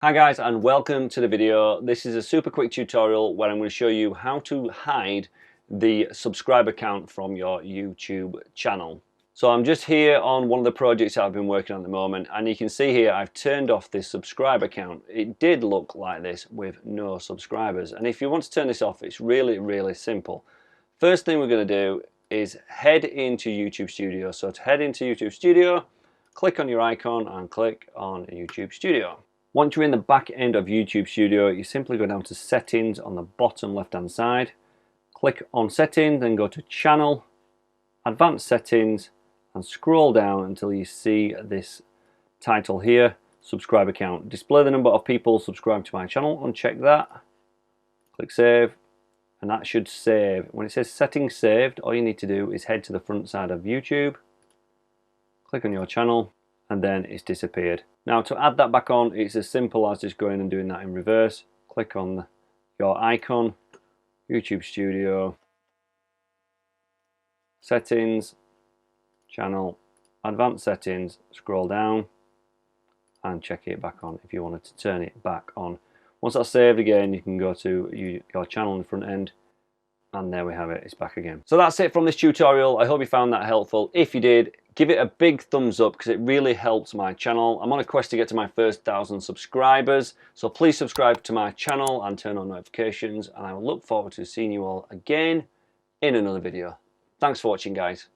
Hi guys, and welcome to the video. This is a super quick tutorial where I'm going to show you how to hide the subscriber count from your YouTube channel. So I'm just here on one of the projects I've been working on at the moment, and you can see here I've turned off this subscriber count. It did look like this with no subscribers, and if you want to turn this off, it's really simple. First thing we're going to do is head into YouTube Studio. So to head into YouTube Studio, click on your icon and click on YouTube Studio. Once you're in the back end of YouTube Studio, you simply go down to Settings on the bottom left hand side, click on Settings, then go to Channel, Advanced Settings, and scroll down until you see this title here, Subscriber Count. Display the number of people subscribed to my channel, uncheck that, click Save, and that should save. When it says Settings Saved, all you need to do is head to the front side of YouTube, click on your channel, and then it's disappeared. Now to add that back on, it's as simple as just going and doing that in reverse. Click on your icon, YouTube Studio, Settings, Channel, Advanced Settings, scroll down and check it back on if you wanted to turn it back on. Once that's saved again, you can go to your channel in the front end, and there we have it, it's back again. So that's it from this tutorial. I hope you found that helpful. If you did, give it a big thumbs up because it really helps my channel. I'm on a quest to get to my first 1,000 subscribers, so please subscribe to my channel and turn on notifications, and I will look forward to seeing you all again in another video. Thanks for watching, guys.